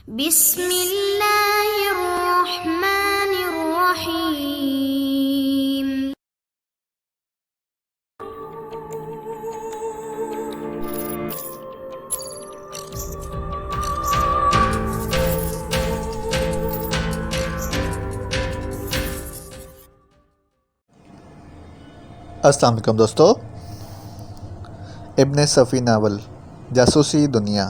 بسم اللہ الرحمن الرحیم۔ السلام علیکم دوستو، ابن صفی ناول جاسوسی دنیا،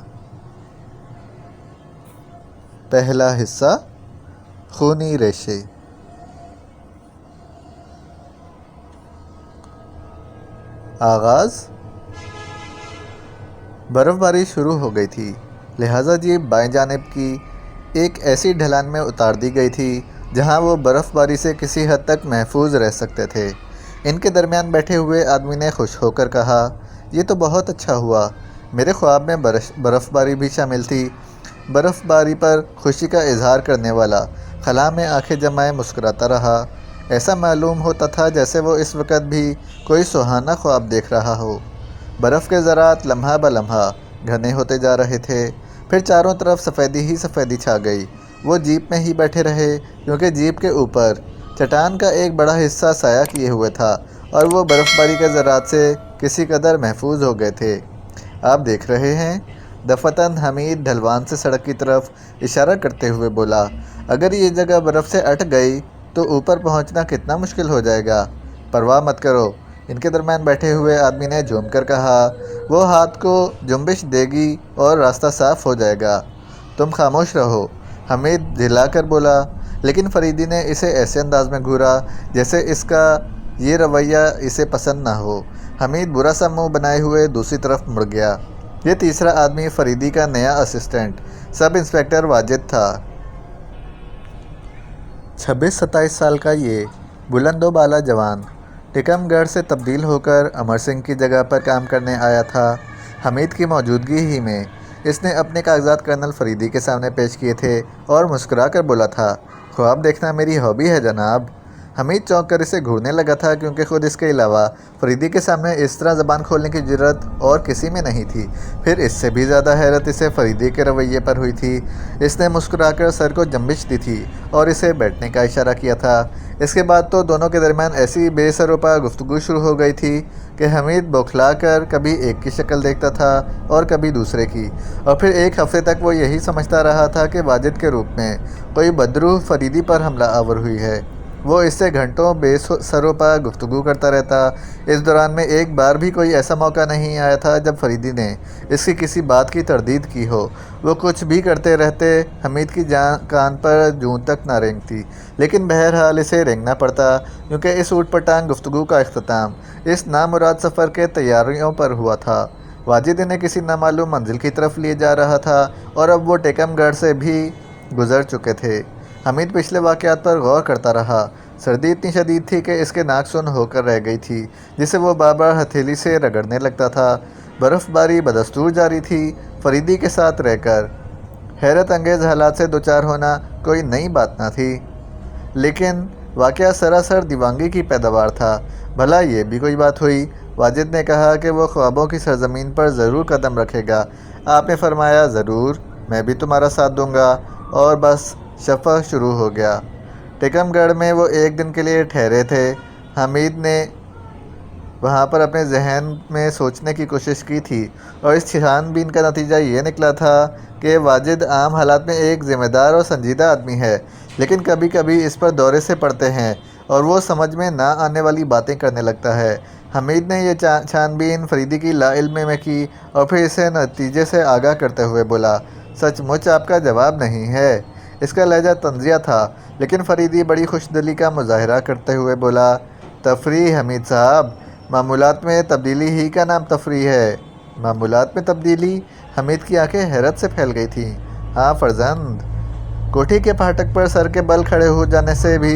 پہلا حصہ خونی ریشے۔ آغاز۔ برف باری شروع ہو گئی تھی، لہٰذا جیپ بائیں جانب کی ایک ایسی ڈھلان میں اتار دی گئی تھی جہاں وہ برف باری سے کسی حد تک محفوظ رہ سکتے تھے۔ ان کے درمیان بیٹھے ہوئے آدمی نے خوش ہو کر کہا، یہ تو بہت اچھا ہوا، میرے خواب میں برف باری بھی شامل تھی۔ برف باری پر خوشی کا اظہار کرنے والا خلا میں آنکھیں جمائے مسکراتا رہا۔ ایسا معلوم ہوتا تھا جیسے وہ اس وقت بھی کوئی سہانا خواب دیکھ رہا ہو۔ برف کے ذرات لمحہ بلمحہ گھنے ہوتے جا رہے تھے، پھر چاروں طرف سفیدی ہی سفیدی چھا گئی۔ وہ جیپ میں ہی بیٹھے رہے کیونکہ جیپ کے اوپر چٹان کا ایک بڑا حصہ سایہ کیے ہوئے تھا اور وہ برف باری کے ذرات سے کسی قدر محفوظ ہو گئے تھے۔ آپ دیکھ رہے ہیں؟ دفعتاً حمید ڈھلوان سے سڑک کی طرف اشارہ کرتے ہوئے بولا، اگر یہ جگہ برف سے اٹک گئی تو اوپر پہنچنا کتنا مشکل ہو جائے گا۔ پرواہ مت کرو، ان کے درمیان بیٹھے ہوئے آدمی نے جھوم کر کہا، وہ ہاتھ کو جنبش دے گی اور راستہ صاف ہو جائے گا۔ تم خاموش رہو، حمید جھلا کر بولا، لیکن فریدی نے اسے ایسے انداز میں گھورا جیسے اس کا یہ رویہ اسے پسند نہ ہو۔ حمید برا سا منہ بنائے ہوئے دوسری طرف مڑ گیا۔ یہ تیسرا آدمی فریدی کا نیا اسسٹنٹ سب انسپکٹر واجد تھا۔ 26-27 سال کا یہ بلند و بالا جوان ٹیکم گڑھ سے تبدیل ہو کر امر سنگھ کی جگہ پر کام کرنے آیا تھا۔ حمید کی موجودگی ہی میں اس نے اپنے کاغذات کرنل فریدی کے سامنے پیش کیے تھے اور مسکرا کر بولا تھا، خواب دیکھنا میری ہابی ہے جناب۔ حمید چونک کر اسے گھورنے لگا تھا کیونکہ خود اس کے علاوہ فریدی کے سامنے اس طرح زبان کھولنے کی جرأت اور کسی میں نہیں تھی۔ پھر اس سے بھی زیادہ حیرت اسے فریدی کے رویے پر ہوئی تھی۔ اس نے مسکرا کر سر کو جنبش دی تھی اور اسے بیٹھنے کا اشارہ کیا تھا۔ اس کے بعد تو دونوں کے درمیان ایسی بے سر و پا گفتگو شروع ہو گئی تھی کہ حمید بوکھلا کر کبھی ایک کی شکل دیکھتا تھا اور کبھی دوسرے کی، اور پھر ایک ہفتے تک وہ یہی سمجھتا رہا تھا کہ واجد کے روپ میں کوئی بدروح فریدی پر حملہ آور ہوئی ہے۔ وہ اس سے گھنٹوں بے سر و پا گفتگو کرتا رہتا۔ اس دوران میں ایک بار بھی کوئی ایسا موقع نہیں آیا تھا جب فریدی نے اس کی کسی بات کی تردید کی ہو۔ وہ کچھ بھی کرتے رہتے، حمید کی کان پر جوں تک نہ رینگتی، لیکن بہرحال اسے رینگنا پڑتا کیونکہ اس اوٹ پٹانگ گفتگو کا اختتام اس نامراد سفر کے تیاریوں پر ہوا تھا۔ واجد انہیں کسی نامعلوم منزل کی طرف لیے جا رہا تھا اور اب وہ ٹیکم گڑھ سے بھی گزر چکے تھے۔ حمید پچھلے واقعات پر غور کرتا رہا۔ سردی اتنی شدید تھی کہ اس کے ناک سن ہو کر رہ گئی تھی جسے وہ بار بار ہتھیلی سے رگڑنے لگتا تھا۔ برف باری بدستور جاری تھی۔ فریدی کے ساتھ رہ کر حیرت انگیز حالات سے دوچار ہونا کوئی نئی بات نہ تھی، لیکن واقعہ سراسر دیوانگی کی پیداوار تھا۔ بھلا یہ بھی کوئی بات ہوئی؟ واجد نے کہا کہ وہ خوابوں کی سرزمین پر ضرور قدم رکھے گا۔ آپ نے فرمایا، ضرور، میں بھی تمہارا ساتھ دوں گا۔ اور بس شفق شروع ہو گیا۔ ٹیکم گڑھ میں وہ ایک دن کے لیے ٹھہرے تھے۔ حمید نے وہاں پر اپنے ذہن میں سوچنے کی کوشش کی تھی اور اس چھان بین کا نتیجہ یہ نکلا تھا کہ واجد عام حالات میں ایک ذمہ دار اور سنجیدہ آدمی ہے، لیکن کبھی کبھی اس پر دورے سے پڑتے ہیں اور وہ سمجھ میں نہ آنے والی باتیں کرنے لگتا ہے۔ حمید نے یہ چھان بین فریدی کی لا علمی میں کی اور پھر اسے نتیجے سے آگاہ کرتے ہوئے بولا، سچ مچ آپ کا جواب نہیں ہے۔ اس کا لہجہ طنزیہ تھا، لیکن فریدی بڑی خوش دلی کا مظاہرہ کرتے ہوئے بولا، تفریح حمید صاحب، معمولات میں تبدیلی ہی کا نام تفریح ہے۔ معمولات میں تبدیلی؟ حمید کی آنکھیں حیرت سے پھیل گئی تھیں۔ ہاں فرزند، کوٹھی کے پھاٹک پر سر کے بل کھڑے ہو جانے سے بھی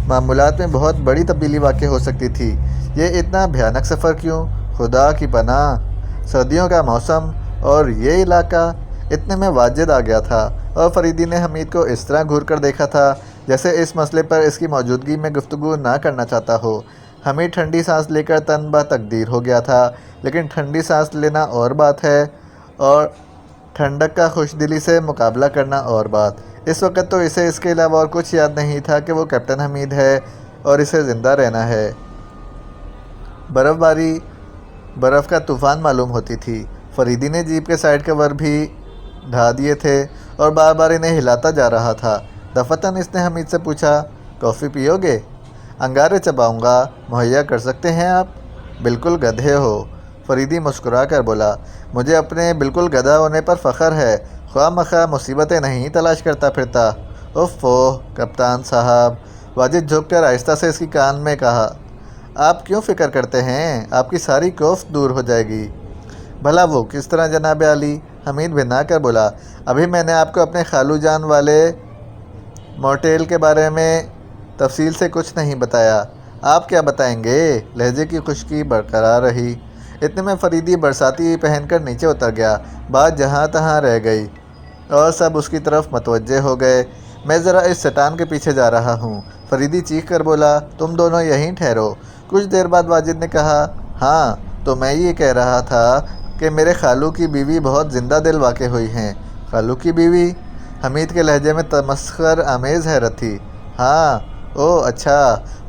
معمولات میں بہت بڑی تبدیلی واقع ہو سکتی تھی۔ یہ اتنا بھیانک سفر کیوں؟ خدا کی پناہ، سردیوں کا موسم اور یہ علاقہ۔ اتنے میں واجد آ گیا تھا اور فریدی نے حمید کو اس طرح گھور کر دیکھا تھا جیسے اس مسئلے پر اس کی موجودگی میں گفتگو نہ کرنا چاہتا ہو۔ حمید ٹھنڈی سانس لے کر تن بہ تقدیر ہو گیا تھا، لیکن ٹھنڈی سانس لینا اور بات ہے اور ٹھنڈک کا خوش دلی سے مقابلہ کرنا اور بات۔ اس وقت تو اسے اس کے علاوہ اور کچھ یاد نہیں تھا کہ وہ کیپٹن حمید ہے اور اسے زندہ رہنا ہے۔ برف باری برف کا طوفان معلوم ہوتی تھی۔ فریدی نے جیپ کے سائیڈ کور بھی ڈھا دیے تھے اور بار بار انہیں ہلاتا جا رہا تھا۔ دفعتاً اس نے حمید سے پوچھا، کافی پیو گے؟ انگارے چباؤں گا، مہیا کر سکتے ہیں آپ؟ بالکل گدھے ہو، فریدی مسکرا کر بولا۔ مجھے اپنے بالکل گدھا ہونے پر فخر ہے، خواہ مخواہ مصیبتیں نہیں تلاش کرتا پھرتا۔ اوفو کپتان صاحب، واجد جھک کر آہستہ سے اس کی کان میں کہا، آپ کیوں فکر کرتے ہیں؟ آپ کی ساری کوفت دور ہو جائے گی۔ بھلا وہ کس طرح جناب عالی؟ حمید بھنا کر بولا، ابھی میں نے آپ کو اپنے خالو جان والے موٹیل کے بارے میں تفصیل سے کچھ نہیں بتایا۔ آپ کیا بتائیں گے؟ لہجے کی خشکی برقرار رہی۔ اتنے میں فریدی برساتی پہن کر نیچے اتر گیا۔ بات جہاں تہاں رہ گئی اور سب اس کی طرف متوجہ ہو گئے۔ میں ذرا اس چٹان کے پیچھے جا رہا ہوں، فریدی چیخ کر بولا۔ تم دونوں یہیں ٹھہرو۔ کچھ دیر بعد واجد نے کہا، ہاں تو میں یہ کہہ رہا تھا کہ میرے خالو کی بیوی بہت زندہ دل واقع ہوئی ہیں۔ خالو کی بیوی؟ حمید کے لہجے میں تمسخر آمیز حیرت تھی۔ ہاں، او اچھا،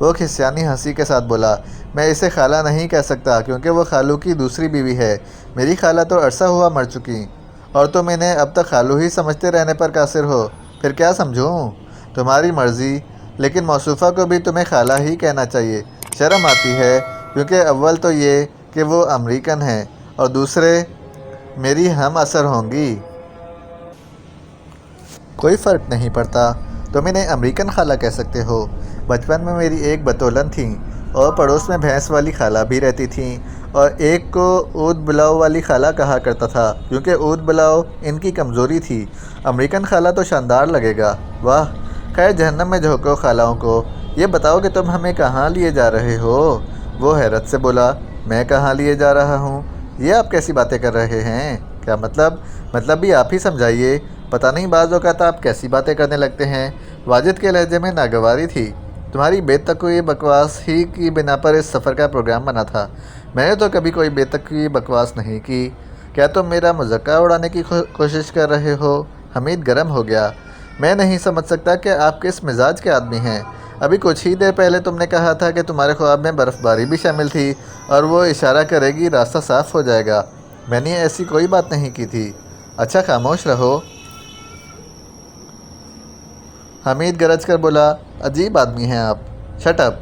وہ کھسیانی ہنسی کے ساتھ بولا۔ میں اسے خالہ نہیں کہہ سکتا کیونکہ وہ خالو کی دوسری بیوی ہے۔ میری خالہ تو عرصہ ہوا مر چکی، اور تم انہیں اب تک خالو ہی سمجھتے رہنے پر قاصر ہو۔ پھر کیا سمجھوں؟ تمہاری مرضی، لیکن موصوفہ کو بھی تمہیں خالہ ہی کہنا چاہیے۔ شرم آتی ہے، کیونکہ اول تو یہ کہ وہ امریکن ہیں اور دوسرے میری ہم عصر ہوں گی۔ کوئی فرق نہیں پڑتا، تم انہیں امریکن خالہ کہہ سکتے ہو۔ بچپن میں میری ایک بتولن تھیں اور پڑوس میں بھینس والی خالہ بھی رہتی تھیں، اور ایک کو اود بلاؤ والی خالہ کہا کرتا تھا کیونکہ اود بلاؤ ان کی کمزوری تھی۔ امریکن خالہ تو شاندار لگے گا۔ واہ، خیر جہنم میں جھونکو خالہوں کو۔ یہ بتاؤ کہ تم ہمیں کہاں لیے جا رہے ہو؟ وہ حیرت سے بولا، میں کہاں لیے جا رہا ہوں؟ یہ آپ کیسی باتیں کر رہے ہیں؟ کیا مطلب بھی آپ ہی سمجھائیے۔ پتہ نہیں بعض اوقات آپ کیسی باتیں کرنے لگتے ہیں۔ واجد کے لہجے میں ناگواری تھی۔ تمہاری بے تقوی بکواس ہی کی بنا پر اس سفر کا پروگرام بنا تھا۔ میں نے تو کبھی کوئی بے تقوی بکواس نہیں کی۔ کیا تم میرا مذاق اڑانے کی کوشش کر رہے ہو؟ حمید گرم ہو گیا۔ میں نہیں سمجھ سکتا کہ آپ کس مزاج کے آدمی ہیں۔ ابھی کچھ ہی دیر پہلے تم نے کہا تھا کہ تمہارے خواب میں برف باری بھی شامل تھی اور وہ اشارہ کرے گی راستہ صاف ہو جائے گا۔ میں نے ایسی کوئی بات نہیں کی تھی۔ اچھا خاموش رہو، حمید گرج کر بولا۔ عجیب آدمی ہیں آپ۔ Shut up.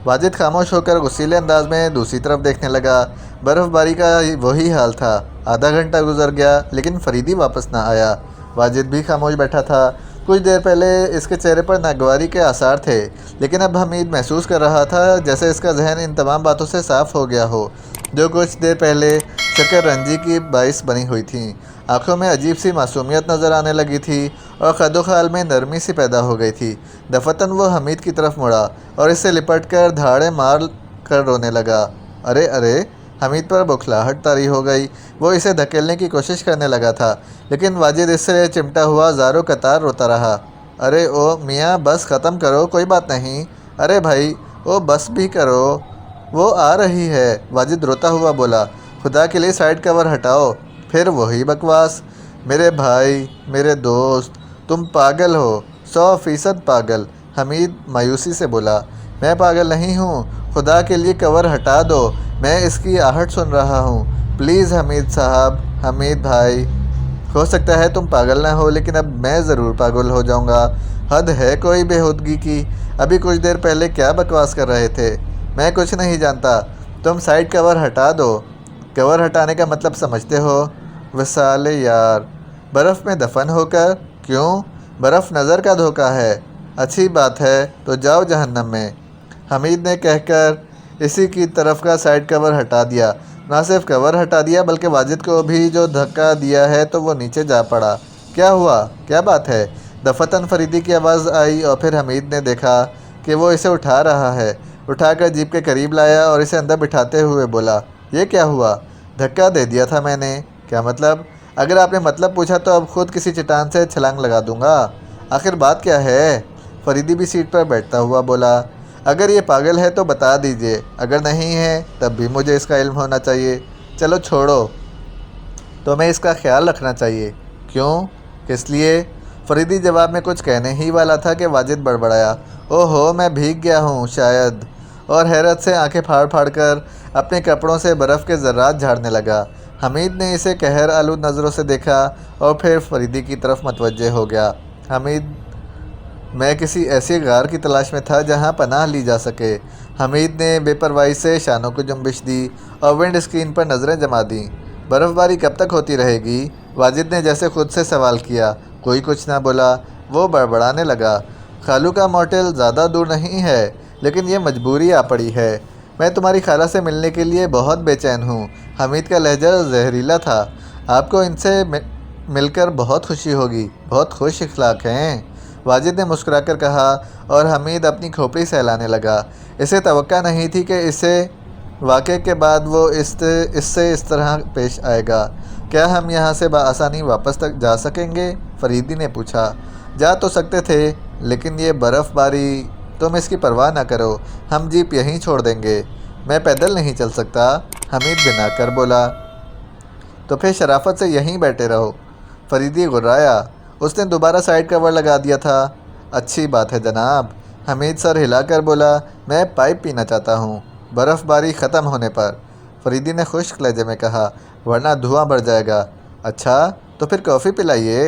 واجد خاموش ہو کر غصیلے انداز میں دوسری طرف دیکھنے لگا۔ برف باری کا وہی حال تھا۔ آدھا گھنٹہ گزر گیا لیکن فریدی واپس نہ آیا۔ واجد بھی خاموش بیٹھا تھا۔ کچھ دیر پہلے اس کے چہرے پر ناگواری کے آثار تھے، لیکن اب حمید محسوس کر رہا تھا جیسے اس کا ذہن ان تمام باتوں سے صاف ہو گیا ہو جو کچھ دیر پہلے شکر رنجی کی باعث بنی ہوئی تھیں۔ آنکھوں میں عجیب سی معصومیت نظر آنے لگی تھی اور خد و خال میں نرمی سی پیدا ہو گئی تھی۔ دفعتاً وہ حمید کی طرف مڑا اور اس سے لپٹ کر دھاڑے مار کر رونے لگا۔ ارے ارے، حمید پر بوکھلاہٹ طاری ہو گئی۔ وہ اسے دھکیلنے کی کوشش کرنے لگا تھا، لیکن واجد اس سے چمٹا ہوا زاروں قطار روتا رہا۔ ارے او میاں، بس ختم کرو، کوئی بات نہیں۔ ارے بھائی، او بس بھی کرو، وہ آ رہی ہے، واجد روتا ہوا بولا۔ خدا کے لیے سائیڈ کور ہٹاؤ۔ پھر وہی بکواس۔ میرے بھائی، میرے دوست، تم پاگل ہو، 100% پاگل، حمید مایوسی سے بولا۔ میں پاگل نہیں ہوں، خدا کے لیے کور ہٹا دو، میں اس کی آہٹ سن رہا ہوں، پلیز حمید صاحب، حمید بھائی۔ ہو سکتا ہے تم پاگل نہ ہو، لیکن اب میں ضرور پاگل ہو جاؤں گا۔ حد ہے کوئی بےہودگی کی۔ ابھی کچھ دیر پہلے کیا بکواس کر رہے تھے؟ میں کچھ نہیں جانتا۔ تم سائیڈ کور ہٹا دو۔ کور ہٹانے کا مطلب سمجھتے ہو؟ وصال یار، برف میں دفن ہو کر؟ کیوں؟ برف نظر کا دھوکہ ہے۔ اچھی بات ہے، تو جاؤ جہنم میں، حمید نے کہہ کر اسی کی طرف کا سائیڈ کور ہٹا دیا۔ نہ صرف کور ہٹا دیا بلکہ واجد کو بھی جو دھکا دیا ہے تو وہ نیچے جا پڑا۔ کیا ہوا؟ کیا بات ہے؟ دفعتاً فریدی کی آواز آئی اور پھر حمید نے دیکھا کہ وہ اسے اٹھا رہا ہے۔ اٹھا کر جیپ کے قریب لایا اور اسے اندر بٹھاتے ہوئے بولا، یہ کیا ہوا؟ دھکا دے دیا تھا میں نے۔ کیا مطلب؟ اگر آپ نے مطلب پوچھا تو اب خود کسی چٹان سے چھلانگ لگا دوں گا۔ آخر بات کیا ہے؟ فریدی بھی سیٹ پر بیٹھتا ہوا بولا۔ اگر یہ پاگل ہے تو بتا دیجئے، اگر نہیں ہے تب بھی مجھے اس کا علم ہونا چاہیے۔ چلو چھوڑو، تمہیں اس کا خیال رکھنا چاہیے۔ کیوں؟ کس لیے؟ فریدی جواب میں کچھ کہنے ہی والا تھا کہ واجد بڑبڑایا، اوہو میں بھیگ گیا ہوں شاید، اور حیرت سے آنکھیں پھاڑ پھاڑ کر اپنے کپڑوں سے برف کے ذرات جھاڑنے لگا۔ حمید نے اسے قہر آلود نظروں سے دیکھا اور پھر فریدی کی طرف متوجہ ہو گیا۔ حمید، میں کسی ایسی غار کی تلاش میں تھا جہاں پناہ لی جا سکے۔ حمید نے بے پرواہی سے شانوں کو جنبش دی اور ونڈ اسکرین پر نظریں جما دیں۔ برف باری کب تک ہوتی رہے گی؟ واجد نے جیسے خود سے سوال کیا۔ کوئی کچھ نہ بولا۔ وہ بڑبڑانے لگا، خالو کا موٹل زیادہ دور نہیں ہے، لیکن یہ مجبوری آ پڑی ہے۔ میں تمہاری خالہ سے ملنے کے لیے بہت بے چین ہوں۔ حمید کا لہجہ زہریلا تھا۔ آپ کو ان سے مل کر بہت خوشی ہوگی، بہت خوش اخلاق ہیں، واجد نے مسکرا کر کہا، اور حمید اپنی کھوپڑی سہلانے لگا۔ اسے توقع نہیں تھی کہ اسے واقعے کے بعد وہ اس سے اس طرح پیش آئے گا۔ کیا ہم یہاں سے بآسانی واپس تک جا سکیں گے؟ فریدی نے پوچھا۔ جا تو سکتے تھے، لیکن یہ برف باری، تم اس کی پرواہ نہ کرو، ہم جیپ یہیں چھوڑ دیں گے۔ میں پیدل نہیں چل سکتا، حمید بنا کر بولا۔ تو پھر شرافت سے یہیں بیٹھے رہو، فریدی غرایا۔ اس نے دوبارہ سائیڈ کور لگا دیا تھا۔ اچھی بات ہے جناب، حمید سر ہلا کر بولا۔ میں پائپ پینا چاہتا ہوں، برف باری ختم ہونے پر، فریدی نے خشک لہجے میں کہا، ورنہ دھواں بڑھ جائے گا۔ اچھا تو پھر کافی پلائیے،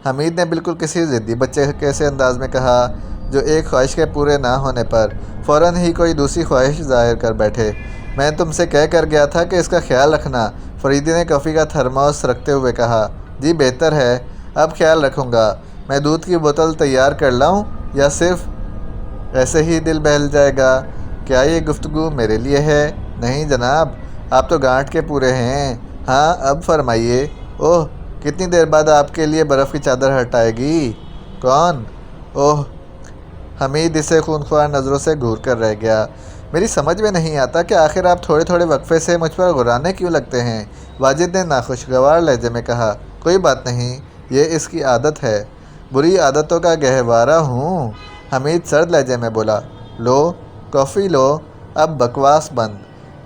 حمید نے بالکل کسی ضدی بچے کے سے انداز میں کہا، جو ایک خواہش کے پورے نہ ہونے پر فوراً ہی کوئی دوسری خواہش ظاہر کر بیٹھے۔ میں تم سے کہہ کر گیا تھا کہ اس کا خیال رکھنا، فریدی نے کافی کا تھرموس رکھتے ہوئے کہا۔ جی بہتر ہے، اب خیال رکھوں گا۔ میں دودھ کی بوتل تیار کر لاؤں یا صرف ایسے ہی دل بہل جائے گا؟ کیا یہ گفتگو میرے لیے ہے؟ نہیں جناب، آپ تو گانٹھ کے پورے ہیں۔ ہاں اب فرمائیے۔ اوہ، کتنی دیر بعد آپ کے لیے برف کی چادر ہٹائے گی؟ کون؟ اوہ، حمید اسے خونخوار نظروں سے گھور کر رہ گیا۔ میری سمجھ میں نہیں آتا کہ آخر آپ تھوڑے تھوڑے وقفے سے مجھ پر غرانے کیوں لگتے ہیں، واجد نے ناخوشگوار لہجے میں کہا۔ کوئی بات نہیں، یہ اس کی عادت ہے، بری عادتوں کا گہوارہ ہوں، حمید سرد لہجے میں بولا۔ لو کافی لو، اب بکواس بند،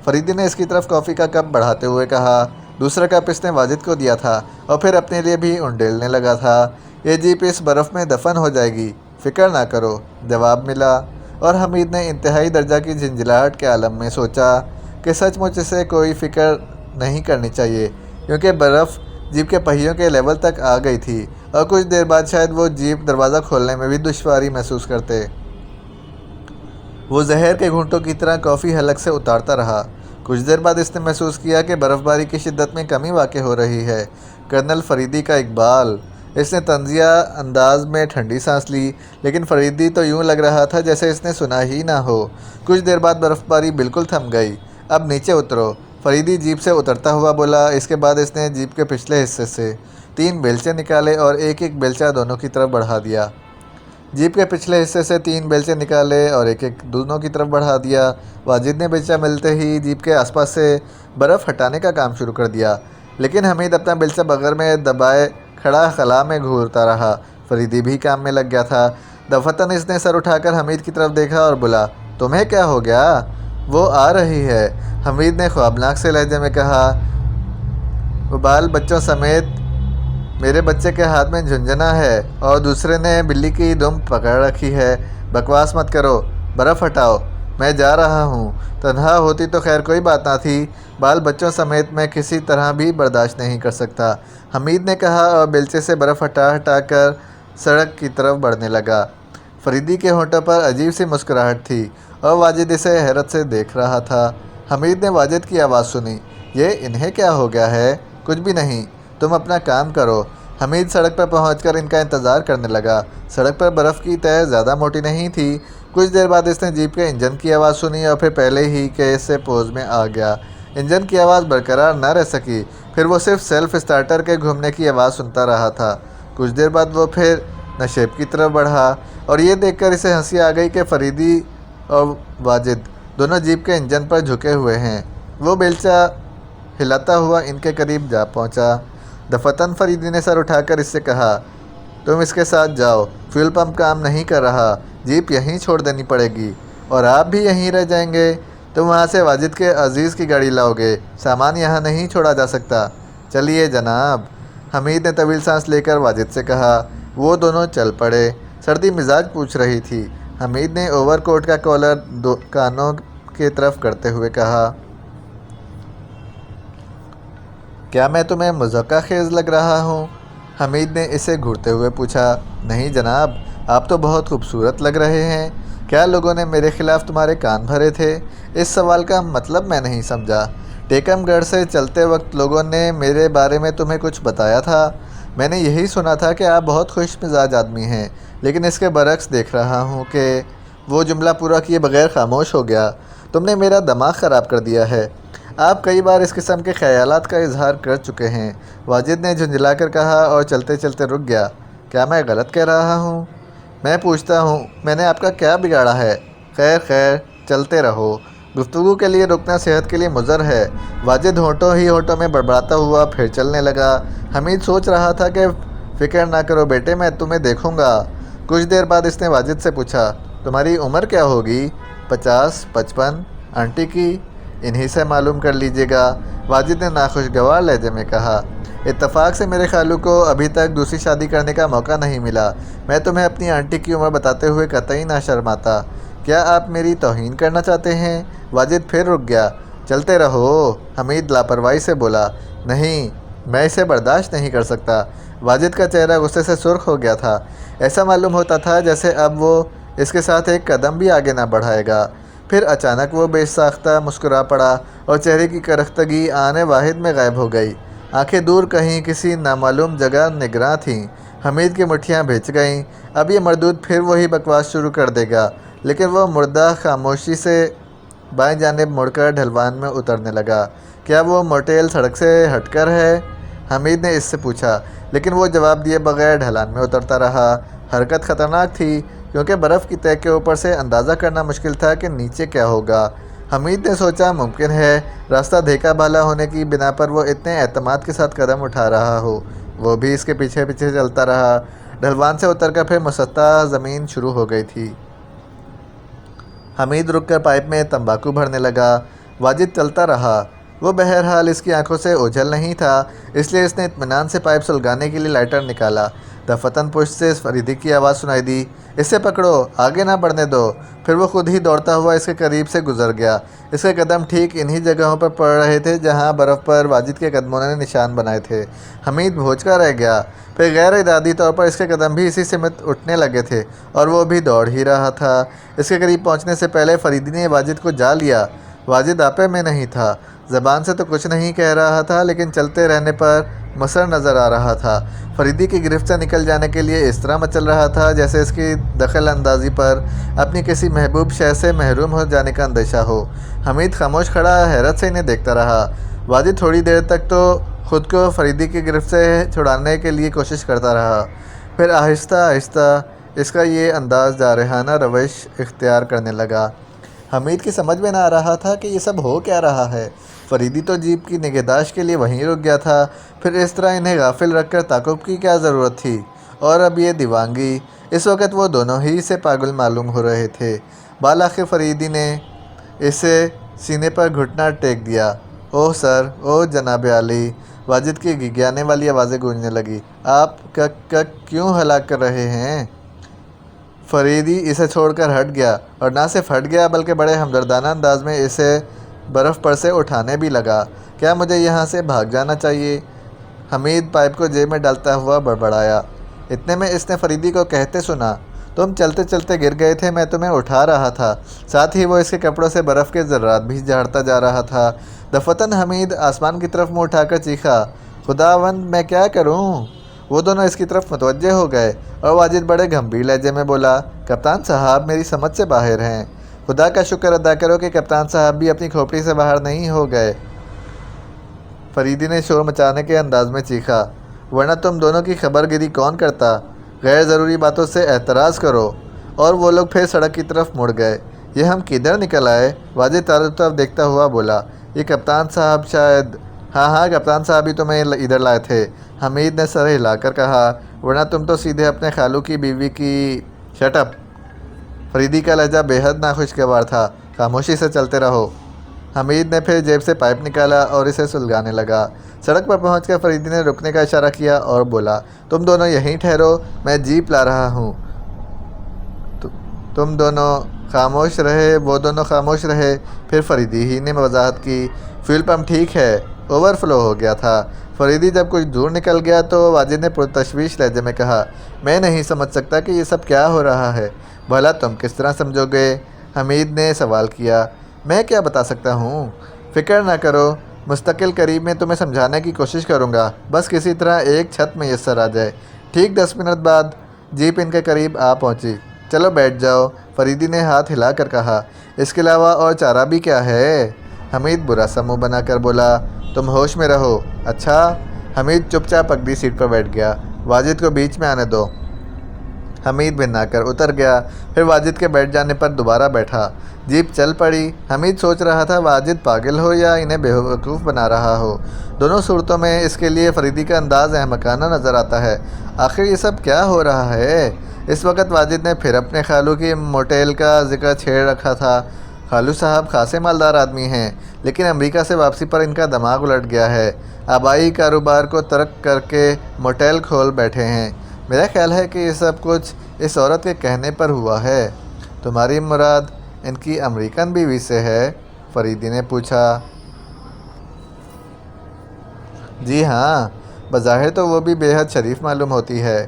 فریدی نے اس کی طرف کافی کا کپ بڑھاتے ہوئے کہا۔ دوسرا کپ اس نے واجد کو دیا تھا اور پھر اپنے لیے بھی انڈیلنے لگا تھا۔ یہ جیپ اس برف میں دفن ہو جائے گی، فکر نہ کرو، جواب ملا، اور حمید نے انتہائی درجہ کی جھنجھلاہٹ کے عالم میں سوچا کہ سچ مچ اسے کوئی فکر نہیں کرنی چاہیے، کیونکہ برف جیپ کے پہیوں کے لیول تک آ گئی تھی اور کچھ دیر بعد شاید وہ جیپ دروازہ کھولنے میں بھی دشواری محسوس کرتے۔ وہ زہر کے گھونٹوں کی طرح کافی حلق سے اتارتا رہا۔ کچھ دیر بعد اس نے محسوس کیا کہ برف باری کی شدت میں کمی واقع ہو رہی ہے۔ کرنل فریدی کا اقبال، اس نے طنزیہ انداز میں ٹھنڈی سانس لی، لیکن فریدی تو یوں لگ رہا تھا جیسے اس نے سنا ہی نہ ہو۔ کچھ دیر بعد برف باری بالکل تھم گئی۔ اب نیچے اترو، فریدی جیپ سے اترتا ہوا بولا۔ اس کے بعد اس نے جیپ کے پچھلے حصے سے 3 بیلچے نکالے اور ایک ایک بیلچہ دونوں کی طرف بڑھا دیا۔ جیپ کے پچھلے حصے سے 3 بیلچے نکالے اور ایک ایک دونوں کی طرف بڑھا دیا۔ واجد نے بیلچہ ملتے ہی جیپ کے آس پاس سے برف ہٹانے کا کام شروع کر دیا، لیکن حمید اپنا بیلچہ بغل میں دبائے کھڑا خلا میں گھورتا رہا۔ فریدی بھی کام میں لگ گیا تھا۔ دفتن اس نے سر اٹھا کر حمید کی طرف دیکھا اور بولا، تمہیں کیا ہو گیا؟ وہ آ رہی ہے، حمید نے خوابناک سے لہجے میں کہا۔ بال بچوں سمیت میرے بچے کے ہاتھ میں جھنجھنا ہے اور دوسرے نے بلی کی دم پکڑ رکھی ہے۔ بکواس مت کرو، برف ہٹاؤ، میں جا رہا ہوں۔ تنہا ہوتی تو خیر کوئی بات نہ تھی، بال بچوں سمیت میں کسی طرح بھی برداشت نہیں کر سکتا، حمید نے کہا اور بیلچے سے برف ہٹا ہٹا کر سڑک کی طرف بڑھنے لگا۔ فریدی کے ہونٹوں پر عجیب سی مسکراہٹ تھی اور واجد اسے حیرت سے دیکھ رہا تھا۔ حمید نے واجد کی آواز سنی، یہ انہیں کیا ہو گیا ہے؟ کچھ بھی نہیں، تم اپنا کام کرو۔ حمید سڑک پر پہنچ کر ان کا انتظار کرنے لگا۔ سڑک پر برف کی تہہ زیادہ موٹی نہیں تھی۔ کچھ دیر بعد اس نے جیپ کے انجن کی آواز سنی اور پھر پہلے ہی کے سے پوز میں آ گیا۔ انجن کی آواز برقرار نہ رہ سکی، پھر وہ صرف سیلف اسٹارٹر کے گھومنے کی آواز سنتا رہا تھا۔ کچھ دیر بعد وہ پھر نشیب کی طرف بڑھا اور یہ دیکھ کر اسے ہنسی آ گئی کہ فریدی اور واجد دونوں جیپ کے انجن پر جھکے ہوئے ہیں۔ وہ بیلچہ ہلاتا ہوا ان کے قریب جا پہنچا۔ دفتن فریدی نے سر اٹھا کر اس سے کہا، تم اس کے ساتھ جاؤ، فیول پمپ کام نہیں کر رہا، جیپ یہیں چھوڑ دینی پڑے گی، اور آپ بھی یہیں رہ جائیں گے۔ تم وہاں سے واجد کے عزیز کی گاڑی لاؤ گے، سامان یہاں نہیں چھوڑا جا سکتا۔ چلیے جناب، حمید نے طویل سانس لے کر واجد سے کہا۔ وہ دونوں چل پڑے۔ سردی مزاج پوچھ رہی تھی۔ حمید نے اوور کوٹ کا کالر کانوں کی طرف کرتے ہوئے کہا، کیا میں تمہیں مضحکہ خیز لگ رہا ہوں؟ حمید نے اسے گھورتے ہوئے پوچھا۔ نہیں جناب، آپ تو بہت خوبصورت لگ رہے ہیں۔ کیا لوگوں نے میرے خلاف تمہارے کان بھرے تھے؟ اس سوال کا مطلب میں نہیں سمجھا۔ ٹیکم گڑھ سے چلتے وقت لوگوں نے میرے بارے میں تمہیں کچھ بتایا تھا؟ میں نے یہی سنا تھا کہ آپ بہت خوش مزاج آدمی ہیں، لیکن اس کے برعکس دیکھ رہا ہوں کہ… وہ جملہ پورا کیے بغیر خاموش ہو گیا۔ تم نے میرا دماغ خراب کر دیا ہے۔ آپ کئی بار اس قسم کے خیالات کا اظہار کر چکے ہیں، واجد نے جھنجھلا کر کہا اور چلتے چلتے رک گیا۔ کیا میں غلط کہہ رہا ہوں؟ میں پوچھتا ہوں، میں نے آپ کا کیا بگاڑا ہے؟ خیر خیر، چلتے رہو۔ گفتگو کے لیے رکنا صحت کے لیے مضر ہے۔ واجد ہونٹوں ہی ہونٹوں میں بڑبڑاتا ہوا پھر چلنے لگا۔ حمید سوچ رہا تھا کہ فکر نہ کرو بیٹے، میں تمہیں دیکھوں گا۔ کچھ دیر بعد اس نے واجد سے پوچھا، تمہاری عمر کیا ہوگی؟ 50، 55؟ آنٹی کی؟ انہی سے معلوم کر لیجیے گا، واجد نے ناخوشگوار لہجے میں کہا۔ اتفاق سے میرے خالو کو ابھی تک دوسری شادی کرنے کا موقع نہیں ملا۔ میں تمہیں اپنی آنٹی کی عمر بتاتے ہوئے قطعی نہ شرماتا۔ کیا آپ میری توہین کرنا چاہتے ہیں؟ واجد پھر رک گیا۔ چلتے رہو، حمید لاپرواہی سے بولا۔ نہیں، میں اسے برداشت نہیں کر سکتا۔ واجد کا چہرہ غصے سے سرخ ہو گیا تھا۔ ایسا معلوم ہوتا تھا جیسے اب وہ اس کے ساتھ ایک قدم بھی آگے نہ بڑھائے گا۔ پھر اچانک وہ بے ساختہ مسکرا پڑا اور چہرے کی کرختگی آن واحد میں غائب ہو گئی۔ آنکھیں دور کہیں کسی نامعلوم جگہ نگراں تھیں۔ حمید کی مٹھیاں بھیج گئیں۔ اب یہ مردود پھر وہی بکواس شروع کر دے گا، لیکن وہ مردہ خاموشی سے بائیں جانب مڑ کر ڈھلوان میں اترنے لگا۔ کیا وہ موٹیل سڑک سے ہٹ کر ہے؟ حمید نے اس سے پوچھا، لیکن وہ جواب دیے بغیر ڈھلان میں اترتا رہا۔ حرکت خطرناک تھی، کیونکہ برف کی تہہ کے اوپر سے اندازہ کرنا مشکل تھا کہ نیچے کیا ہوگا۔ حمید نے سوچا ممکن ہے راستہ دیکھا بھالا ہونے کی بنا پر وہ اتنے اعتماد کے ساتھ قدم اٹھا رہا ہو۔ وہ بھی اس کے پیچھے پیچھے چلتا رہا۔ ڈھلوان سے اتر کر پھر مسطح زمین شروع ہو گئی تھی۔ حمید رک کر پائپ میں تمباکو بھرنے لگا۔ واجد چلتا رہا۔ وہ بہرحال اس کی آنکھوں سے اوجھل نہیں تھا، اس لیے اس نے اطمینان سے پائپ سلگانے کے لیے لائٹر نکالا۔ دفتن پشت سے فریدی کی آواز سنائی دی، اسے پکڑو، آگے نہ بڑھنے دو۔ پھر وہ خود ہی دوڑتا ہوا اس کے قریب سے گزر گیا۔ اس کے قدم ٹھیک انہی جگہوں پر پڑ رہے تھے جہاں برف پر واجد کے قدموں نے نشان بنائے تھے۔ حمید بھونچکا رہ گیا۔ پھر غیر ارادی طور پر اس کے قدم بھی اسی سمت اٹھنے لگے تھے اور وہ بھی دوڑ ہی رہا تھا۔ اس کے قریب پہنچنے سے پہلے فریدی نے واجد کو جا لیا۔ واجد آپے میں نہیں تھا، زبان سے تو کچھ نہیں کہہ رہا تھا، لیکن چلتے رہنے پر مصر نظر آ رہا تھا۔ فریدی کی گرفت سے نکل جانے کے لیے اس طرح مچل رہا تھا جیسے اس کی دخل اندازی پر اپنی کسی محبوب شے سے محروم ہو جانے کا اندیشہ ہو۔ حمید خاموش کھڑا حیرت سے انہیں دیکھتا رہا۔ واجد تھوڑی دیر تک تو خود کو فریدی کی گرفت سے چھڑانے کے لیے کوشش کرتا رہا، پھر آہستہ آہستہ اس کا یہ انداز جارحانہ روش اختیار کرنے لگا۔ حمید کی سمجھ میں نہ آ رہا تھا کہ یہ سب ہو کیا رہا ہے۔ فریدی تو جیپ کی نگہداشت کے لیے وہیں رک گیا تھا، پھر اس طرح انہیں غافل رکھ کر تعاقب کی کیا ضرورت تھی؟ اور اب یہ دیوانگی۔ اس وقت وہ دونوں ہی سے پاگل معلوم ہو رہے تھے۔ بالآخر فریدی نے اسے سینے پر گھٹنا ٹیک دیا۔ اوہ سر، اوہ جناب عالی، واجد کی گگیانے والی آوازیں گونجنے لگیں۔ آپ کیوں ہلاک کر رہے ہیں؟ فریدی اسے چھوڑ کر ہٹ گیا، اور نہ صرف ہٹ گیا بلکہ بڑے ہمدردانہ انداز میں اسے برف پر سے اٹھانے بھی لگا۔ کیا مجھے یہاں سے بھاگ جانا چاہیے؟ حمید پائپ کو جیب میں ڈالتا ہوا بڑبڑایا۔ اتنے میں اس نے فریدی کو کہتے سنا، تم چلتے چلتے گر گئے تھے، میں تمہیں اٹھا رہا تھا۔ ساتھ ہی وہ اس کے کپڑوں سے برف کے ذرات بھی جھاڑتا جا رہا تھا۔ دفتن حمید آسمان کی طرف منہ اٹھا کر چیخا، خداوند میں کیا کروں؟ وہ دونوں اس کی طرف متوجہ ہو گئے اور واجد بڑے گمبھیر لہجے میں بولا، کپتان صاحب میری سمجھ سے باہر ہیں۔ خدا کا شکر ادا کرو کہ کپتان صاحب بھی اپنی کھوپڑی سے باہر نہیں ہو گئے، فریدی نے شور مچانے کے انداز میں چیخا، ورنہ تم دونوں کی خبر گیری کون کرتا؟ غیر ضروری باتوں سے احتراز کرو۔ اور وہ لوگ پھر سڑک کی طرف مڑ گئے۔ یہ ہم کدھر نکل آئے؟ واجد چاروں طرف دیکھتا ہوا بولا، یہ کپتان صاحب شاید… ہاں کپتان صاحب ہی تمہیں ادھر لائے تھے، حمید نے سر ہلا کر کہا، ورنہ تم تو سیدھے اپنے خالو کی بیوی کی… شٹ اپ! فریدی کا لہجہ بے حد ناخوشگوار تھا۔ خاموشی سے چلتے رہو۔ حمید نے پھر جیب سے پائپ نکالا اور اسے سلگانے لگا۔ سڑک پر پہنچ کر فریدی نے رکنے کا اشارہ کیا اور بولا، تم دونوں یہیں ٹھہرو، میں جیپ لا رہا ہوں۔ تم دونوں خاموش رہے، وہ دونوں خاموش رہے۔ پھر فریدی ہی نے وضاحت کی، فیول پمپ ٹھیک ہے، اوور فلو ہو گیا تھا۔ فریدی جب کچھ دور نکل گیا تو واجد نے پرتشویش لہجے میں کہا، میں نہیں سمجھ سکتا کہ یہ سب کیا ہو رہا ہے۔ بھلا تم کس طرح سمجھو گے؟ حمید نے سوال کیا۔ میں کیا بتا سکتا ہوں؟ فکر نہ کرو، مستقل قریب میں تمہیں سمجھانے کی کوشش کروں گا، بس کسی طرح ایک چھت میسر آ جائے۔ ٹھیک 10 منٹ بعد جیپ ان کے قریب آ پہنچی۔ چلو بیٹھ جاؤ، فریدی نے ہاتھ ہلا کر کہا۔ اس کے علاوہ اور چارہ بھی کیا ہے؟ حمید برا سا منہ بنا کر بولا، تم ہوش میں رہو۔ اچھا؟ حمید چپ چاپ اگلی سیٹ پر بیٹھ گیا۔ واجد کو بیچ میں آنے دو۔ حمید بھنا کر اتر گیا، پھر واجد کے بیٹھ جانے پر دوبارہ بیٹھا۔ جیپ چل پڑی۔ حمید سوچ رہا تھا واجد پاگل ہو یا انہیں بیوقوف بنا رہا ہو۔ دونوں صورتوں میں اس کے لیے فریدی کا انداز احمقانہ نظر آتا ہے۔ آخر یہ سب کیا ہو رہا ہے؟ اس وقت واجد نے پھر اپنے خالو کی موٹیل کا ذکر چھیڑ رکھا تھا۔ خالو صاحب خاصے مالدار آدمی ہیں، لیکن امریکہ سے واپسی پر ان کا دماغ الٹ گیا ہے۔ آبائی کاروبار کو ترک کر کے موٹیل کھول بیٹھے ہیں۔ میرا خیال ہے کہ یہ سب کچھ اس عورت کے کہنے پر ہوا ہے۔ تمہاری مراد ان کی امریکن بیوی سے ہے؟ فریدی نے پوچھا۔ جی ہاں، بظاہر تو وہ بھی بے حد شریف معلوم ہوتی ہے۔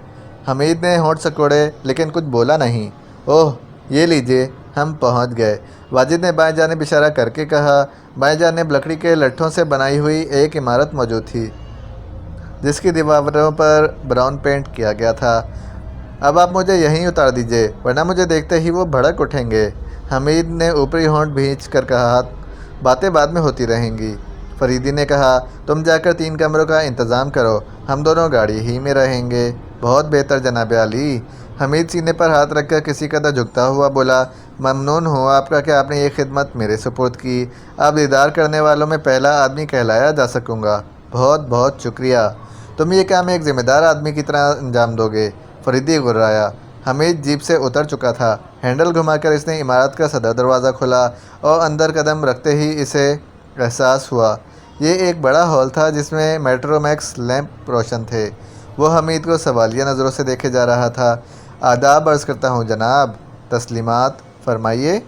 حمید نے ہونٹ سکوڑے لیکن کچھ بولا نہیں۔ اوہ، یہ لیجئے، ہم پہنچ گئے۔ واجد نے بائیں جانب اشارہ کر کے کہا۔ بائیں جانب لکڑی کے لٹھوں سے بنائی ہوئی ایک عمارت موجود تھی، جس کی دیواروں پر براؤن پینٹ کیا گیا تھا۔ اب آپ مجھے یہیں اتار دیجئے، ورنہ مجھے دیکھتے ہی وہ بھڑک اٹھیں گے۔ حمید نے اوپری ہونٹ بھینچ کر کہا، باتیں بعد میں ہوتی رہیں گی۔ فریدی نے کہا، تم جا کر 3 کمروں کا انتظام کرو، ہم دونوں گاڑی ہی میں رہیں گے۔ بہت بہتر جناب عالی۔ حمید سینے پر ہاتھ رکھ کر کسی قدر جھکتا ہوا بولا، ممنون ہوں آپ کا کہ آپ نے یہ خدمت میرے سپرد کی۔ اب دیدار کرنے والوں میں پہلا آدمی کہلایا جا سکوں گا۔ بہت بہت شکریہ۔ تم یہ کام ایک ذمہ دار آدمی کی طرح انجام دو گے۔ فریدی غرایا۔ حمید جیپ سے اتر چکا تھا۔ ہینڈل گھما کر اس نے عمارت کا صدر دروازہ کھولا اور اندر قدم رکھتے ہی اسے احساس ہوا یہ ایک بڑا ہال تھا جس میں میٹرو میکس لیمپ روشن تھے۔ وہ حمید کو سوالیہ نظروں سے دیکھے جا رہا تھا۔ آداب عرض کرتا ہوں جناب۔ تسلیمات، فرمائیے۔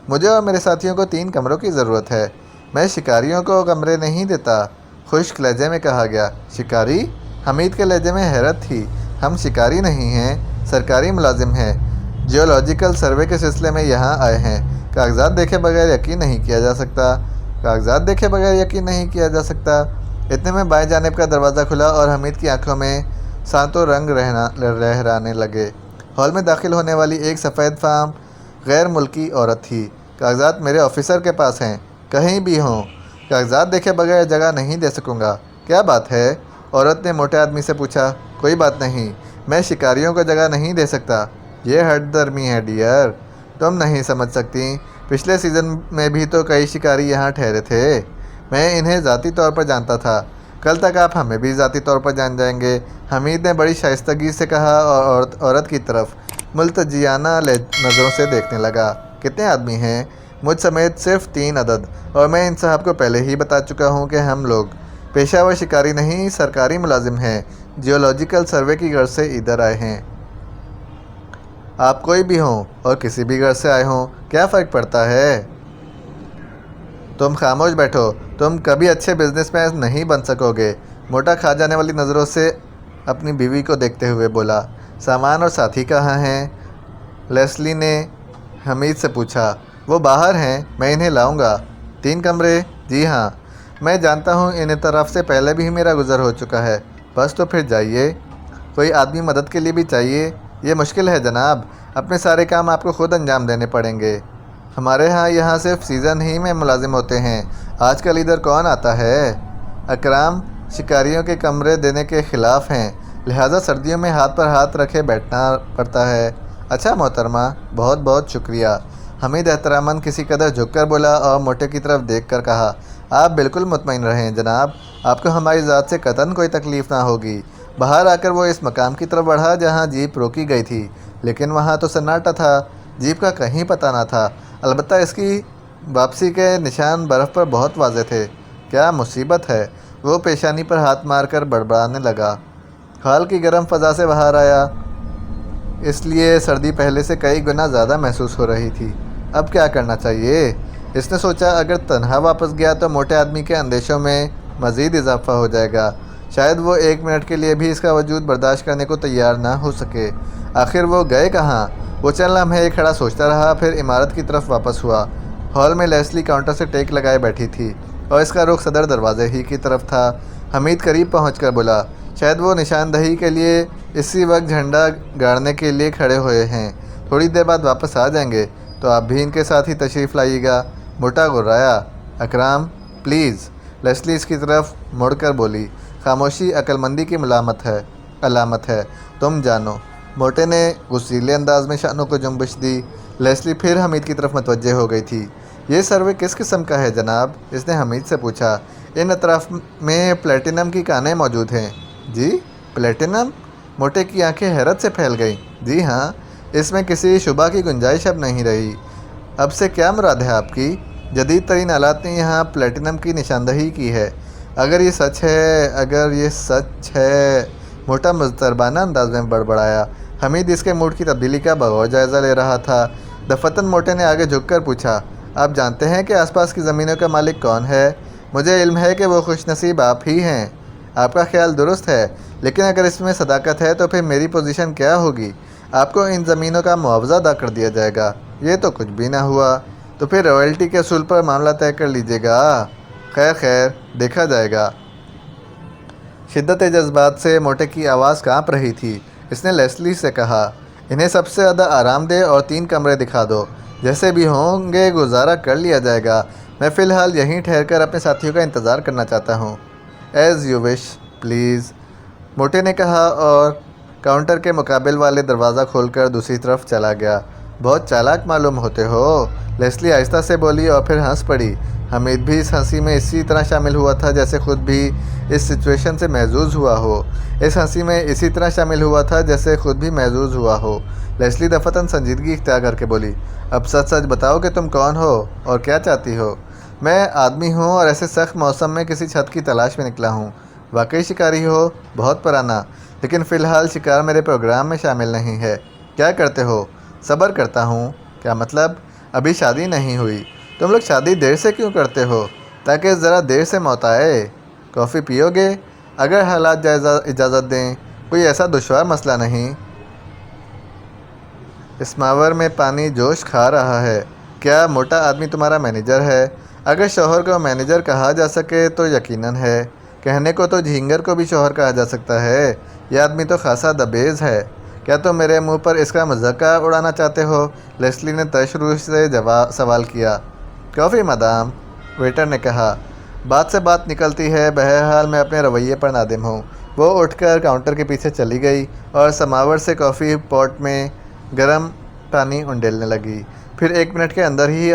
مجھے اور میرے ساتھیوں کو 3 کمروں کی ضرورت ہے۔ میں شکاریوں کو کمرے نہیں دیتا، خشک لہجے میں کہا گیا۔ شکاری؟ حمید کے لہجے میں حیرت تھی۔ ہم شکاری نہیں ہیں، سرکاری ملازم ہیں، جیولوجیکل سروے کے سلسلے میں یہاں آئے ہیں۔ کاغذات دیکھے بغیر یقین نہیں کیا جا سکتا۔ کاغذات دیکھے بغیر یقین نہیں کیا جا سکتا۔ اتنے میں بائیں جانب کا دروازہ کھلا اور حمید کی آنکھوں میں ساتوں رنگ لہرانے لگے۔ ہال میں داخل ہونے والی ایک سفید فام غیر ملکی عورت تھی۔ کاغذات میرے آفیسر کے پاس ہیں، کہیں بھی ہوں۔ کاغذات دیکھے بغیر جگہ نہیں دے سکوں گا۔ کیا بات ہے؟ عورت نے موٹے آدمی سے پوچھا۔ کوئی بات نہیں، میں شکاریوں کو جگہ نہیں دے سکتا۔ یہ ہٹ درمی ہے ڈیئر، تم نہیں سمجھ سکتی۔ پچھلے سیزن میں بھی تو کئی شکاری یہاں ٹھہرے تھے۔ میں انہیں ذاتی طور پر جانتا تھا۔ کل تک آپ ہمیں بھی ذاتی طور پر جان جائیں گے، حمید نے بڑی شائستگی سے کہا اور عورت کی طرف ملتجیانہ نظروں سے دیکھنے لگا۔ کتنے آدمی ہیں؟ مجھ سمیت صرف 3 عدد، اور میں ان صاحب کو پہلے ہی بتا چکا ہوں کہ ہم لوگ پیشہ ور شکاری نہیں، سرکاری ملازم ہیں، جیولوجیکل سروے کی غرض سے ادھر آئے ہیں۔ آپ کوئی بھی ہوں اور کسی بھی غرض سے آئے ہوں، کیا فرق پڑتا ہے؟ تم خاموش بیٹھو، تم کبھی اچھے بزنس مین نہیں بن سکو گے، موٹا کھا جانے والی نظروں سے اپنی بیوی کو دیکھتے ہوئے بولا۔ سامان اور ساتھی کہاں ہیں؟ لیسلی نے حمید سے پوچھا۔ وہ باہر ہیں، میں انہیں لاؤں گا۔ 3 کمرے؟ جی ہاں، میں جانتا ہوں ان طرف سے پہلے بھی میرا گزر ہو چکا ہے، بس تو پھر جائیے۔ کوئی آدمی مدد کے لیے بھی چاہیے۔ یہ مشکل ہے جناب، اپنے سارے کام آپ کو خود انجام دینے پڑیں گے۔ ہمارے ہاں یہاں صرف سیزن ہی میں ملازم ہوتے ہیں، آج کل ادھر کون آتا ہے؟ اکرام شکاریوں کے کمرے دینے کے خلاف ہیں، لہٰذا سردیوں میں ہاتھ پر ہاتھ رکھے بیٹھنا پڑتا ہے۔ اچھا محترمہ، بہت بہت شکریہ۔ حمید احتراماً کسی قدر جھک کر بولا اور موٹے کی طرف دیکھ کر کہا، آپ بالکل مطمئن رہیں جناب، آپ کو ہماری ذات سے قطعاً کوئی تکلیف نہ ہوگی۔ باہر آ کر وہ اس مقام کی طرف بڑھا جہاں جیپ روکی گئی تھی، لیکن وہاں تو سناٹا تھا، جیپ کا کہیں پتہ نہ تھا، البتہ اس کی واپسی کے نشان برف پر بہت واضح تھے۔ کیا مصیبت ہے؟ وہ پیشانی پر ہاتھ مار کر بڑبڑانے لگا۔ ہال کی گرم فضا سے باہر آیا، اس لیے سردی پہلے سے کئی گنا زیادہ محسوس ہو رہی تھی۔ اب کیا کرنا چاہیے؟ اس نے سوچا، اگر تنہا واپس گیا تو موٹے آدمی کے اندیشوں میں مزید اضافہ ہو جائے گا۔ شاید وہ 1 منٹ کے لیے بھی اس کا وجود برداشت کرنے کو تیار نہ ہو سکے۔ آخر وہ گئے کہاں؟ وہ چند لمحے کھڑا سوچتا رہا، پھر عمارت کی طرف واپس ہوا۔ ہال میں لیسلی کاؤنٹر سے ٹیک لگائے بیٹھی تھی اور اس کا رخ صدر دروازے ہی کی طرف تھا۔ حمید قریب پہنچ کر بولا، شاید وہ نشاندہی کے لیے اسی وقت جھنڈا گاڑنے کے لیے کھڑے ہوئے ہیں۔ تھوڑی دیر بعد واپس آ جائیں گے، تو آپ بھی ان کے ساتھ ہی تشریف لائیے گا۔ موٹا گرایا۔ اکرام پلیز، لیسلی اس کی طرف مڑ کر بولی۔ خاموشی عقلمندی کی علامت ہے، تم جانو۔ موٹے نے غصیلے انداز میں شانوں کو جنبش دی۔ لیسلی پھر حمید کی طرف متوجہ ہو گئی تھی۔ یہ سروے کس قسم کا ہے جناب؟ اس نے حمید سے پوچھا۔ ان اطراف میں پلیٹینم کی کانیں موجود ہیں۔ جی پلیٹینم؟ موٹے کی آنکھیں حیرت سے پھیل گئیں۔ جی ہاں، اس میں کسی شبہ کی گنجائش اب نہیں رہی۔ اب سے کیا مراد ہے آپ کی؟ جدید ترین آلات نے یہاں پلیٹینم کی نشاندہی کی ہے۔ اگر یہ سچ ہے، موٹا مضطربانہ انداز میں بڑبڑایا۔ حمید اس کے موڈ کی تبدیلی کا بغور جائزہ لے رہا تھا۔ دفتن موٹے نے آگے جھک کر پوچھا، آپ جانتے ہیں کہ آس پاس کی زمینوں کا مالک کون ہے؟ مجھے علم ہے کہ وہ خوش نصیب آپ ہی ہیں۔ آپ کا خیال درست ہے، لیکن اگر اس میں صداقت ہے تو پھر میری پوزیشن کیا ہوگی؟ آپ کو ان زمینوں کا معاوضہ ادا کر دیا جائے گا۔ یہ تو کچھ بھی نہ ہوا تو پھر رائلٹی کے اصول پر معاملہ طے کر لیجیے گا۔ خیر دیکھا جائے گا۔ شدت جذبات سے موٹے کی آواز کانپ رہی تھی۔ اس نے لیسلی سے کہا، انہیں سب سے زیادہ آرام دہ اور 3 کمرے دکھا دو، جیسے بھی ہوں گے گزارا کر لیا جائے گا۔ میں فی الحال یہیں ٹھہر کر اپنے ساتھیوں کا انتظار کرنا چاہتا ہوں۔ ایز یو وش پلیز، موٹے نے کہا اور کاؤنٹر کے مقابل والے دروازہ کھول کر دوسری طرف چلا گیا۔ بہت چالاک معلوم ہوتے ہو، لیسلی آہستہ سے بولی اور پھر ہنس پڑی۔ حمید بھی اس ہنسی میں اسی طرح شامل ہوا تھا جیسے خود بھی اس سچویشن سے محظوظ ہوا ہو۔ لیسلی دفتن سنجیدگی اختیار کر کے بولی، اب سچ بتاؤ کہ تم کون ہو اور کیا چاہتی ہو؟ میں آدمی ہوں اور ایسے سخت موسم میں کسی چھت کی تلاش میں نکلا ہوں۔ واقعی شکاری ہو؟ بہت پرانا، لیکن فی الحال شکار میرے پروگرام میں شامل نہیں ہے۔ کیا کرتے ہو؟ صبر کرتا ہوں۔ کیا مطلب؟ ابھی شادی نہیں ہوئی۔ تم لوگ شادی دیر سے کیوں کرتے ہو؟ تاکہ ذرا دیر سے موت آئے۔ کافی پیو گے؟ اگر حالات اجازت دیں، کوئی ایسا دشوار مسئلہ نہیں۔ اسماور میں پانی جوش کھا رہا ہے۔ کیا موٹا آدمی تمہارا مینیجر ہے؟ اگر شوہر کو مینیجر کہا جا سکے تو یقیناً ہے۔ کہنے کو تو جھینگر کو بھی شوہر کہا جا سکتا ہے۔ یہ آدمی تو خاصا دبیز ہے۔ کیا تم میرے منہ پر اس کا مذاق اڑانا چاہتے ہو؟ لیسلی نے تش روح سے سوال کیا۔ کافی مدام، ویٹر نے کہا۔ بات سے بات نکلتی ہے، بہرحال میں اپنے رویے پر نادم ہوں۔ وہ اٹھ کر کاؤنٹر کے پیچھے چلی گئی اور سماور سے کافی پاٹ میں گرم پانی انڈیلنے لگی۔ پھر 1 منٹ کے اندر ہی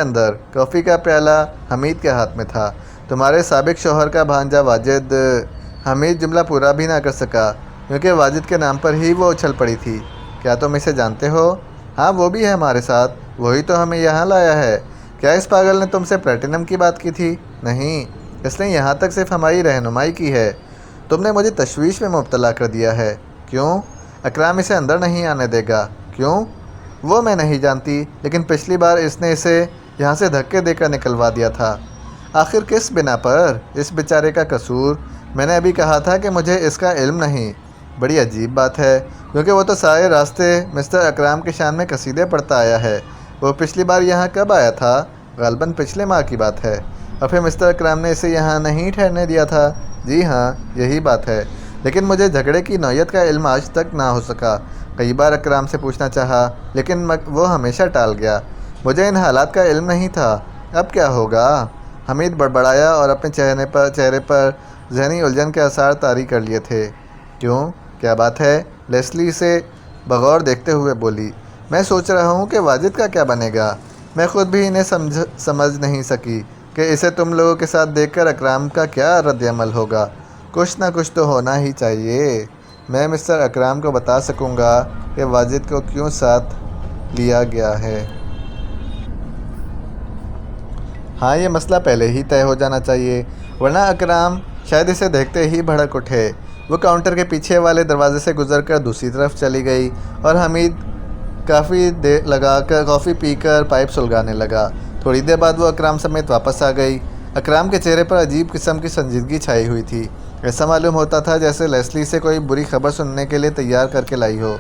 کافی کا پیالہ حمید کے ہاتھ میں تھا۔ تمہارے سابق شوہر کا بھانجا واجد۔ حمید جملہ پورا بھی نہ کر سکا کیونکہ واجد کے نام پر ہی وہ اچھل پڑی تھی۔ کیا تم اسے جانتے ہو؟ ہاں، وہ بھی ہے ہمارے ساتھ، وہی تو ہمیں یہاں لایا ہے۔ کیا اس پاگل نے تم سے پلیٹینم کی بات کی تھی؟ نہیں، اس نے یہاں تک صرف ہماری رہنمائی کی ہے۔ تم نے مجھے تشویش میں مبتلا کر دیا ہے۔ کیوں؟ اکرام اسے اندر نہیں آنے دے گا۔ کیوں؟ وہ میں نہیں جانتی، لیکن پچھلی بار اس نے اسے یہاں سے دھکے دے کر نکلوا دیا تھا۔ آخر کس بنا پر؟ اس بیچارے کا قصور؟ میں نے ابھی کہا تھا کہ مجھے اس کا علم نہیں۔ بڑی عجیب بات ہے، کیونکہ وہ تو سارے راستے مسٹر اکرام کے شان میں قصیدے پڑھتا آیا ہے۔ وہ پچھلی بار یہاں کب آیا تھا؟ غالباً پچھلے ماہ کی بات ہے، اور پھر مسٹر اکرام نے اسے یہاں نہیں ٹھہرنے دیا تھا۔ جی ہاں، یہی بات ہے، لیکن مجھے جھگڑے کی نوعیت کا علم آج تک نہ ہو سکا۔ کئی بار اکرام سے پوچھنا چاہا، لیکن وہ ہمیشہ ٹال گیا۔ مجھے ان حالات کا علم نہیں تھا۔ اب کیا ہوگا؟ حمید بڑبڑایا اور اپنے چہرے پر ذہنی الجھن کے آثار طاری کر لیے تھے۔ کیوں؟ کیا بات ہے؟ لیسلی سے بغور دیکھتے ہوئے بولی، میں سوچ رہا ہوں کہ واجد کا کیا بنے گا۔ میں خود بھی انہیں سمجھ نہیں سکی کہ اسے تم لوگوں کے ساتھ دیکھ کر اکرام کا کیا رد عمل ہوگا۔ کچھ نہ کچھ تو ہونا ہی چاہیے۔ میں مسٹر اکرام کو بتا سکوں گا کہ واجد کو کیوں ساتھ لیا گیا ہے۔ ہاں یہ مسئلہ پہلے ہی طے ہو جانا چاہیے، ورنہ اکرام شاید اسے دیکھتے ہی بھڑک اٹھے۔ وہ کاؤنٹر کے پیچھے والے دروازے سے گزر کر دوسری طرف چلی گئی اور حمید کافی پی کر پائپ سلگانے لگا۔ تھوڑی دیر بعد وہ اکرام سمیت واپس آ گئی۔ اکرام کے چہرے پر عجیب قسم کی سنجیدگی چھائی ہوئی تھی۔ ایسا معلوم ہوتا تھا جیسے لیسلی سے کوئی بری خبر سننے کے لیے تیار کر کے لائی ہو۔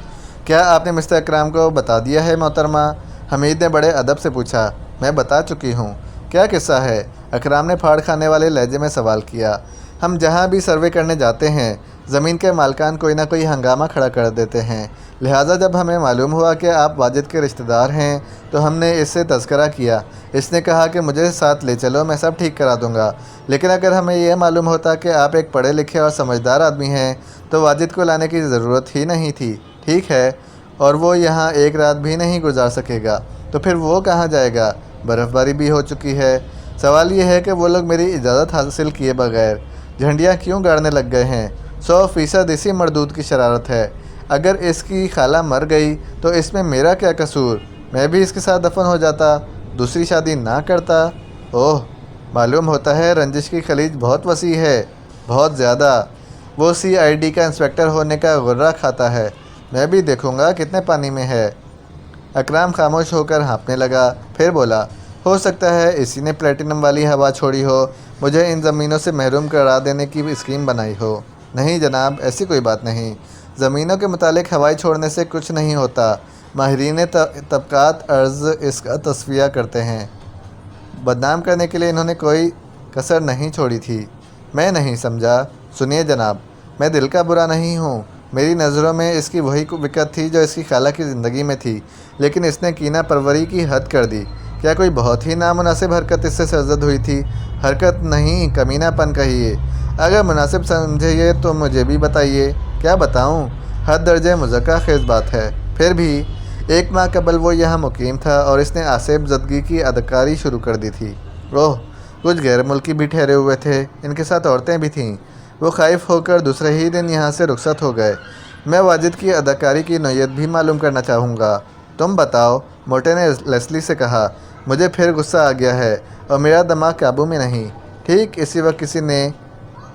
کیا آپ نے مسٹر اکرام کو بتا دیا ہے محترمہ؟ حمید نے بڑے ادب سے پوچھا۔ میں بتا چکی ہوں۔ کیا قصہ ہے؟ اکرام نے پھاڑ کھانے والے لہجے میں سوال کیا۔ ہم جہاں بھی سروے کرنے جاتے ہیں زمین کے مالکان کوئی نہ کوئی ہنگامہ کھڑا کر دیتے ہیں، لہٰذا جب ہمیں معلوم ہوا کہ آپ واجد کے رشتہ دار ہیں تو ہم نے اس سے تذکرہ کیا۔ اس نے کہا کہ مجھے ساتھ لے چلو، میں سب ٹھیک کرا دوں گا، لیکن اگر ہمیں یہ معلوم ہوتا کہ آپ ایک پڑھے لکھے اور سمجھدار آدمی ہیں تو واجد کو لانے کی ضرورت ہی نہیں تھی، ٹھیک ہے؟ اور وہ یہاں ایک رات بھی نہیں گزار سکے گا، تو پھر وہ کہاں جائے گا؟ برف باری بھی ہو چکی ہے۔ سوال یہ ہے کہ وہ لوگ میری اجازت حاصل کیے بغیر جھنڈیاں کیوں گاڑنے لگ گئے ہیں؟ 100% اسی مردود کی شرارت ہے۔ اگر اس کی خالہ مر گئی تو اس میں میرا کیا قصور؟ میں بھی اس کے ساتھ دفن ہو جاتا، دوسری شادی نہ کرتا۔ اوہ، معلوم ہوتا ہے رنجش کی خلیج بہت وسیع ہے، بہت زیادہ۔ وہ CID کا انسپکٹر ہونے کا غرہ کھاتا ہے۔ میں بھی دیکھوں گا کتنے پانی میں ہے۔ اکرام خاموش ہو کر ہانپنے لگا، پھر بولا، ہو سکتا ہے اسی نے پلیٹینم والی ہوا چھوڑی ہو، مجھے ان زمینوں سے محروم کرا دینے کی اسکیم بنائی ہو۔ نہیں جناب، ایسی کوئی بات نہیں۔ زمینوں کے متعلق ہوائی چھوڑنے سے کچھ نہیں ہوتا۔ ماہرین طبقات ارض اس کا تصفیہ کرتے ہیں۔ بدنام کرنے کے لیے انہوں نے کوئی کسر نہیں چھوڑی تھی۔ میں نہیں سمجھا۔ سنیے جناب، میں دل کا برا نہیں ہوں۔ میری نظروں میں اس کی وہی وقت تھی جو اس کی خالہ کی زندگی میں تھی، لیکن اس نے کینہ پروری کی حد کر دی۔ کیا کوئی بہت ہی نامناسب حرکت اس سے سرزد ہوئی تھی؟ حرکت نہیں، کمینہ پن کہیے۔ اگر مناسب سمجھیے تو مجھے بھی بتائیے۔ کیا بتاؤں؟ حد درجے مضحکہ خیز بات ہے۔ پھر بھی 1 ماہ قبل وہ یہاں مقیم تھا اور اس نے آصف زدگی کی اداکاری شروع کر دی تھی۔ اوہ، کچھ غیر ملکی بھی ٹھہرے ہوئے تھے، ان کے ساتھ عورتیں بھی تھیں۔ وہ خائف ہو کر دوسرے ہی دن یہاں سے رخصت ہو گئے۔ میں واجد کی اداکاری کی نوعیت بھی معلوم کرنا چاہوں گا۔ تم بتاؤ، موٹے نے لیسلی سے کہا۔ مجھے پھر غصہ آ گیا ہے اور میرا دماغ قابو میں نہیں۔ ٹھیک اسی وقت کسی نے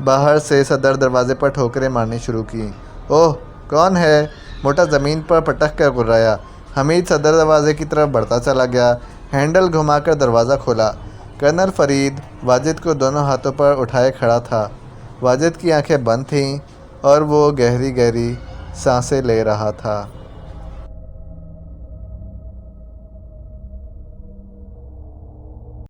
باہر سے صدر دروازے پر ٹھوکریں مارنی شروع کی۔ اوہ، کون ہے؟ موٹا زمین پر پٹک کر گرایا۔ حمید صدر دروازے کی طرف بڑھتا چلا گیا، ہینڈل گھما کر دروازہ کھولا۔ کرنل فرید واجد کو دونوں ہاتھوں پر اٹھائے کھڑا تھا۔ واجد کی آنکھیں بند تھیں اور وہ گہری گہری سانسیں لے رہا تھا۔